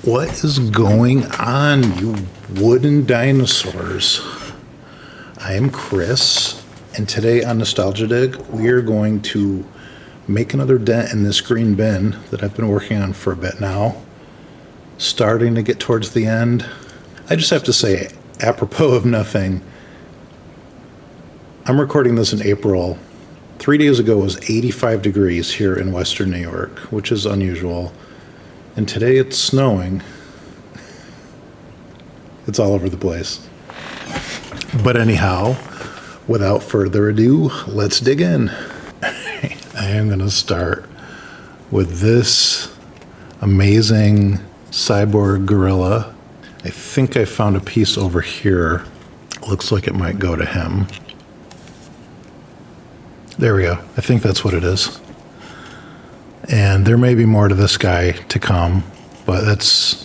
What is going on, you wooden dinosaurs? I am Chris, and today on Nostalgia Dig, we are going to make another dent in this green bin that I've been working on for a bit now. Starting to get towards the end. I just have to say, apropos of nothing, I'm recording this in April. 3 days ago it was 85 degrees here in Western New York, which is unusual. And today it's snowing. It's all over the place. But anyhow, without further ado, let's dig in. I am going to start with this amazing Cyborg Gorilla. I think I found a piece over here. Looks like it might go to him. There we go. I think that's what it is. And there may be more to this guy to come, but that's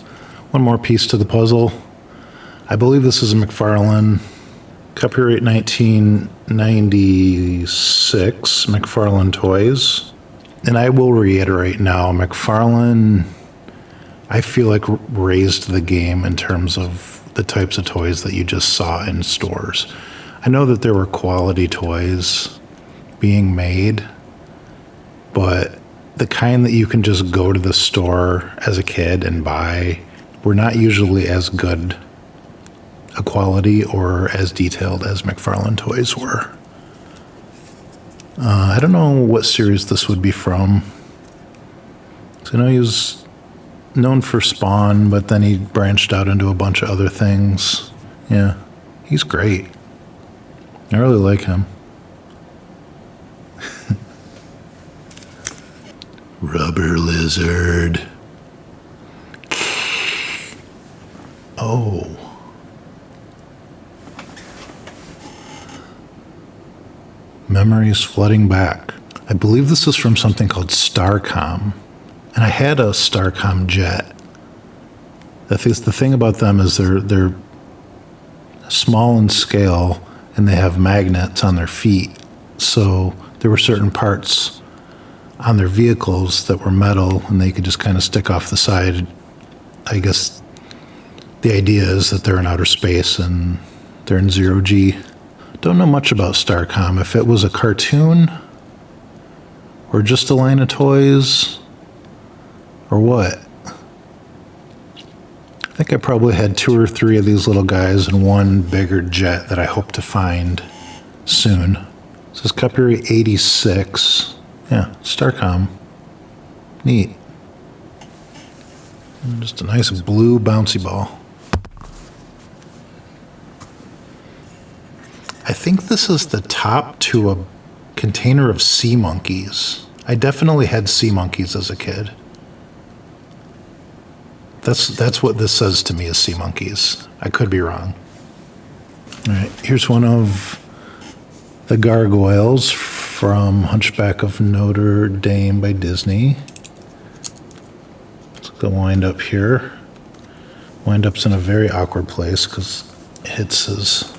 one more piece to the puzzle. I believe this is a McFarlane, copyright 1996, McFarlane Toys. And I will reiterate now, McFarlane, I feel like raised the game in terms of the types of toys that you just saw in stores. I know that there were quality toys being made, but the kind that you can just go to the store as a kid and buy were not usually as good a quality or as detailed as McFarlane toys were. I don't know what series this would be from. So I know he was known for Spawn, but then he branched out into a bunch of other things. Yeah, he's great. I really like him. Rubber lizard. Oh. Memories flooding back. I believe this is from something called Starcom. And I had a Starcom Jet. The thing about them is they're small in scale and they have magnets on their feet. So there were certain parts on their vehicles that were metal and they could just kind of stick off the side. I guess the idea is that they're in outer space and they're in zero G. Don't know much about Starcom. If it was a cartoon or just a line of toys or what. I think I probably had 2 or 3 of these little guys and one bigger jet that I hope to find soon. This is copyright 86. Yeah, Starcom. Neat. And just a nice blue bouncy ball. I think this is the top to a container of sea monkeys. I definitely had sea monkeys as a kid. That's what this says to me as sea monkeys. I could be wrong. All right, here's one of the gargoyles from Hunchback of Notre Dame by Disney. Let's go wind up here. Wind up's in a very awkward place because it hits his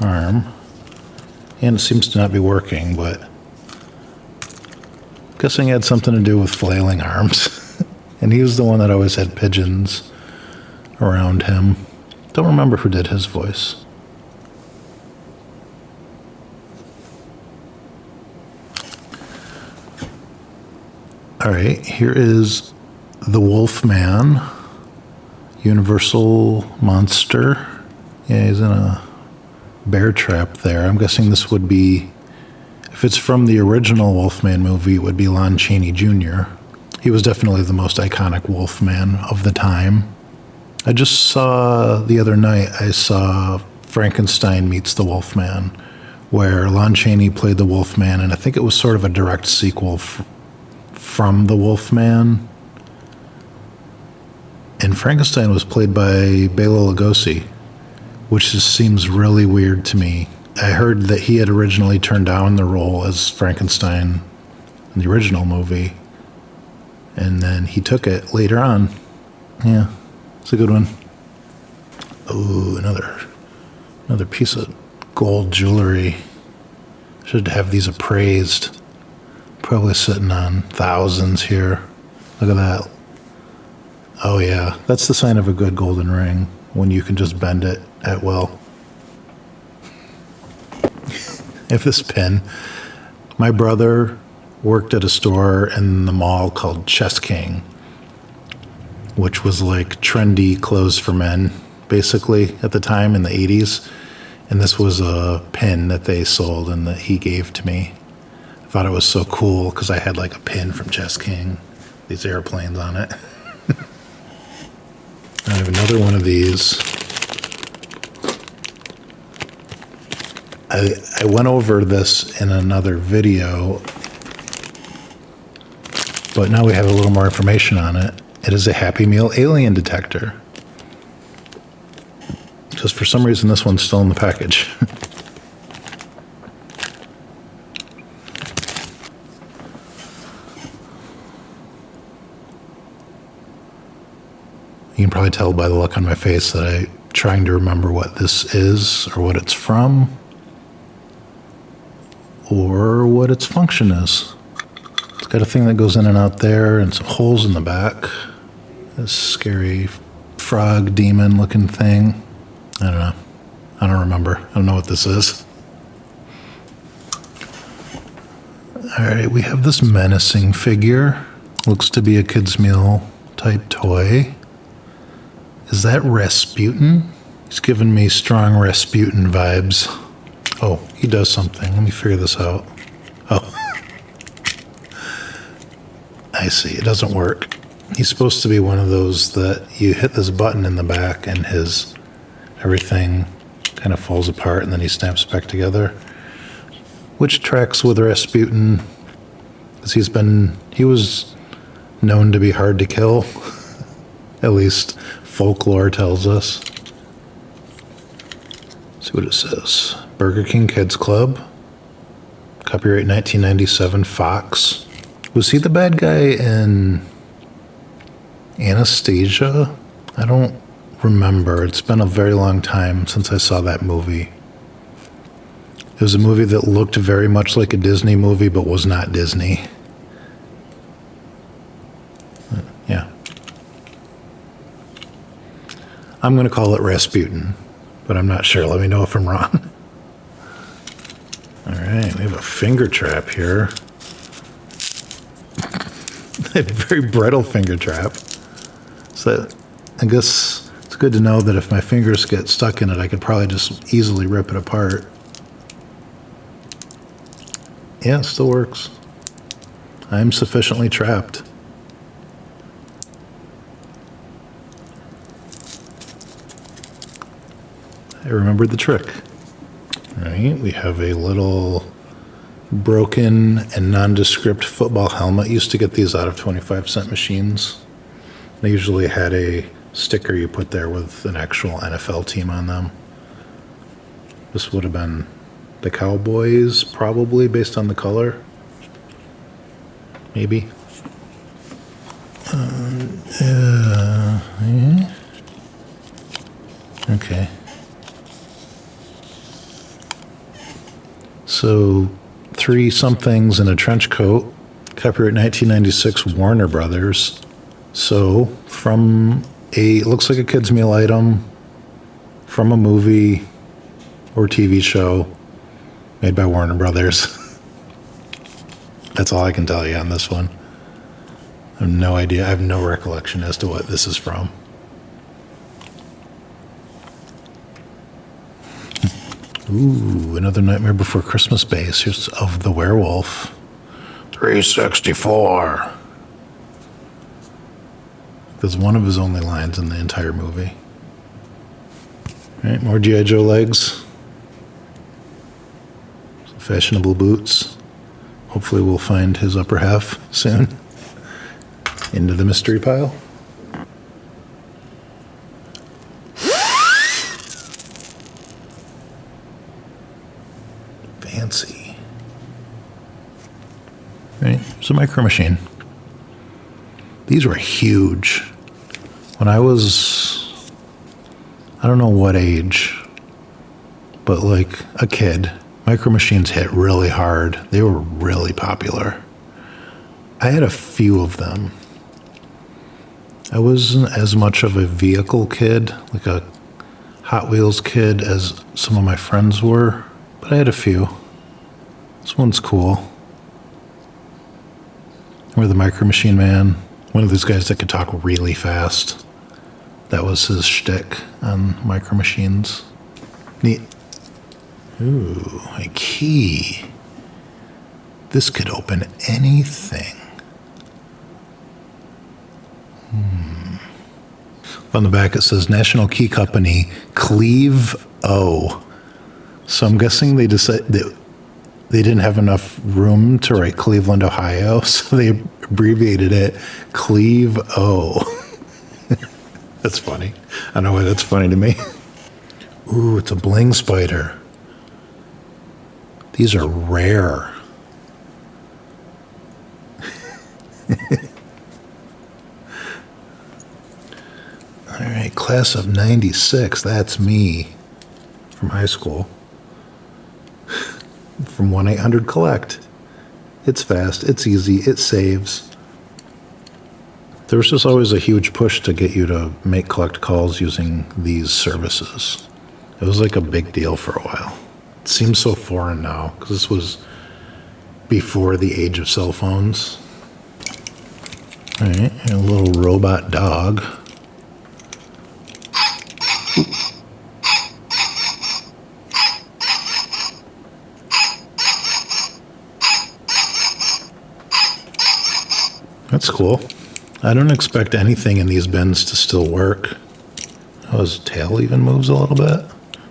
arm. And it seems to not be working, but I'm guessing it had something to do with flailing arms. And he was the one that always had pigeons around him. Don't remember who did his voice. All right, here is the Wolfman, Universal monster. Yeah, he's in a bear trap there. I'm guessing this would be, if it's from the original Wolfman movie, it would be Lon Chaney Jr. He was definitely the most iconic Wolfman of the time. I just saw, the other night, I saw Frankenstein Meets the Wolfman, where Lon Chaney played the Wolfman, and I think it was sort of a direct sequel from the Wolfman. And Frankenstein was played by Bela Lugosi, which just seems really weird to me. I heard that he had originally turned down the role as Frankenstein in the original movie, and then he took it later on. Yeah, it's a good one. Oh, another piece of gold jewelry. Should have these appraised. Probably sitting on thousands here. Look at that. Oh yeah, that's the sign of a good golden ring, when you can just bend it at will. If this pin, my brother worked at a store in the mall called Chess King, which was like trendy clothes for men, basically, at the time in the 80s. And this was a pin that they sold and that he gave to me. I thought it was so cool because I had like a pin from Chess King, these airplanes on it. I have another one of these. I went over this in another video, but now we have a little more information on it. It is a Happy Meal alien detector. Just for some reason, this one's still in the package. You can probably tell by the look on my face that I'm trying to remember what this is or what it's from or what its function is. It's got a thing that goes in and out there and some holes in the back. This scary frog demon looking thing. I don't know. I don't remember. I don't know what this is. All right, we have this menacing figure. Looks to be a kid's meal type toy. Is that Rasputin? He's giving me strong Rasputin vibes. Oh, he does something. Let me figure this out. Oh. I see. It doesn't work. He's supposed to be one of those that you hit this button in the back and his everything kind of falls apart and then he snaps back together. Which tracks with Rasputin, because he was known to be hard to kill. At least folklore tells us. Let's see what it says. Burger King Kids Club. Copyright 1997, Fox. Was he the bad guy in Anastasia? I don't remember. It's been a very long time since I saw that movie. It was a movie that looked very much like a Disney movie, but was not Disney. Yeah. I'm going to call it Rasputin, but I'm not sure. Let me know if I'm wrong. All right, we have a finger trap here. A very brittle finger trap. So I guess it's good to know that if my fingers get stuck in it, I could probably just easily rip it apart. Yeah, it still works. I'm sufficiently trapped. I remembered the trick. All right, we have a little broken and nondescript football helmet. Used to get these out of 25-cent machines. They usually had a sticker you put there with an actual NFL team on them. This would have been the Cowboys, probably, based on the color. Maybe. Yeah. Okay. So, 3-somethings in a trench coat. Copyright 1996, Warner Brothers. So, from it looks like a kid's meal item from a movie or TV show made by Warner Brothers. That's all I can tell you on this one. I have no idea. I have no recollection as to what this is from. Ooh, another Nightmare Before Christmas base. Here's of the werewolf. 364. That's one of his only lines in the entire movie. All right, more G.I. Joe legs. Some fashionable boots. Hopefully we'll find his upper half soon. Into the mystery pile. Fancy. Right, it's a micro machine. These were huge. When I was, I don't know what age, but like a kid, micro machines hit really hard. They were really popular. I had a few of them. I wasn't as much of a vehicle kid, like a Hot Wheels kid, as some of my friends were, but I had a few. This one's cool. Or the Micro Machine Man, one of those guys that could talk really fast. That was his shtick on Micro Machines. Neat. Ooh, a key. This could open anything. On the back it says National Key Company, Cleve O. So I'm guessing they decided they didn't have enough room to write Cleveland, Ohio, so they abbreviated it Cleve O. That's funny. I don't know why that's funny to me. Ooh, it's a bling spider. These are rare. All right, class of 96, that's me from high school. From 1-800-COLLECT. It's fast, it's easy, it saves. There was just always a huge push to get you to make collect calls using these services. It was like a big deal for a while. It seems so foreign now, because this was before the age of cell phones. All right, and a little robot dog. That's cool. I don't expect anything in these bins to still work. Oh, his tail even moves a little bit.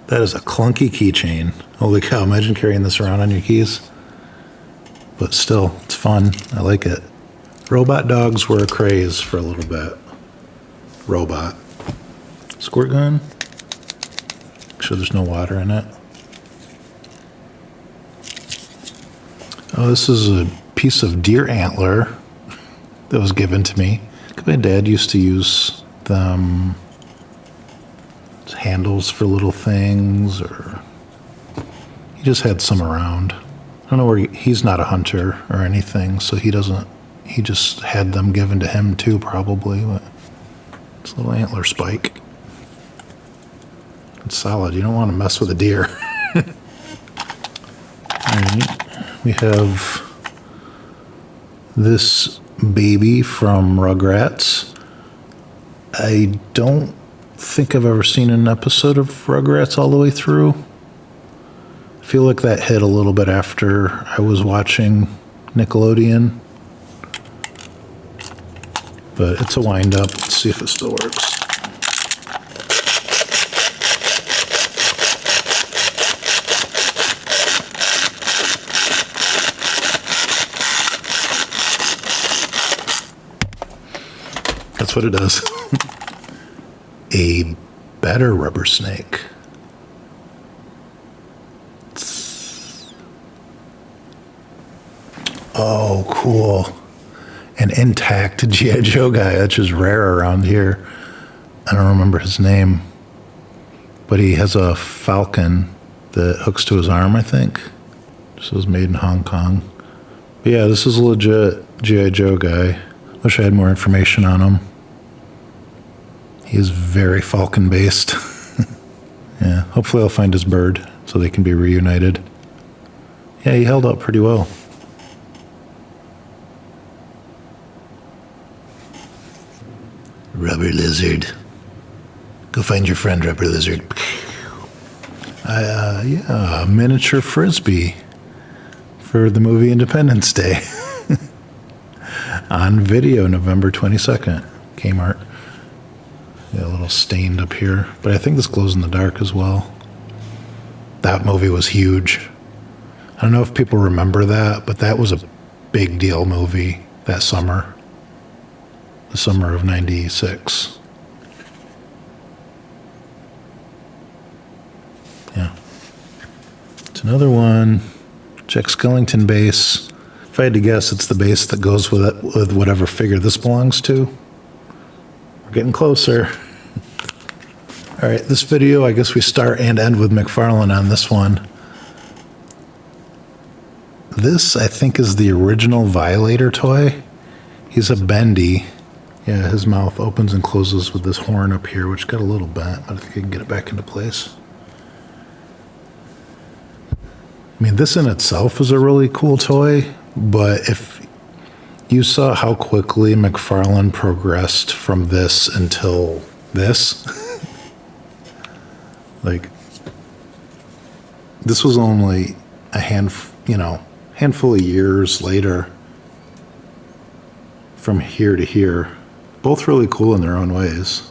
That is a clunky keychain. Holy cow, imagine carrying this around on your keys. But still, it's fun. I like it. Robot dogs were a craze for a little bit. Robot. Squirt gun. Make sure there's no water in it. Oh, this is a piece of deer antler that was given to me. My dad used to use them as handles for little things, or he just had some around. I don't know where he's not a hunter or anything, so he just had them given to him too, probably. But it's a little antler spike. It's solid. You don't want to mess with a deer. All right. We have this baby from Rugrats. I don't think I've ever seen an episode of Rugrats all the way through. I feel like that hit a little bit after I was watching Nickelodeon. But it's a wind up. Let's see if it still works. That's what it does. A better rubber snake. Oh, cool. An intact G.I. Joe guy, which is rare around here. I don't remember his name. But he has a falcon that hooks to his arm, I think. This was made in Hong Kong. But yeah, this is a legit G.I. Joe guy. Wish I had more information on him. He is very falcon based. Yeah, hopefully I'll find his bird so they can be reunited. Yeah, he held up pretty well. Rubber lizard. Go find your friend, rubber lizard. Yeah, a miniature frisbee for the movie Independence Day. On video, November 22nd. Kmart. Yeah, a little stained up here. But I think this glows in the dark as well. That movie was huge. I don't know if people remember that, but that was a big deal movie that summer. The summer of 96. Yeah. It's another one. Check Skellington Base. If I had to guess, it's the base that goes with it, with whatever figure this belongs to. We're getting closer. All right, this video, I guess we start and end with McFarlane on this one. This, I think, is the original Violator toy. He's a bendy. Yeah, his mouth opens and closes with this horn up here, which got a little bent, but I think I can get it back into place. I mean, this in itself is a really cool toy, but if you saw how quickly McFarlane progressed from this until this, like, this was only a handful of years later from here to here. Both really cool in their own ways.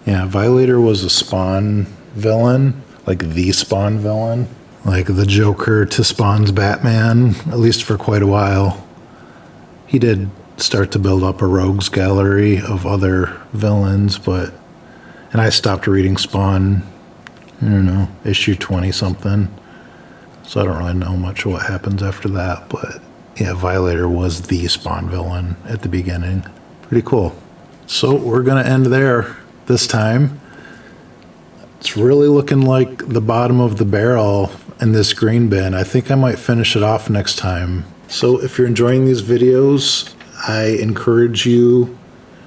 Yeah, Violator was a Spawn villain, like the Spawn villain, like the Joker to Spawn's Batman, at least for quite a while. He did start to build up a rogues gallery of other villains, and I stopped reading Spawn, I don't know, issue 20 something. So I don't really know much of what happens after that, but yeah, Violator was the Spawn villain at the beginning. Pretty cool. So we're gonna end there this time. It's really looking like the bottom of the barrel in this green bin. I think I might finish it off next time. So if you're enjoying these videos, I encourage you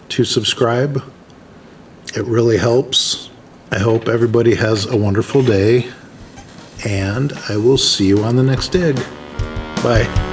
to subscribe. It really helps. I hope everybody has a wonderful day, and I will see you on the next dig. Bye.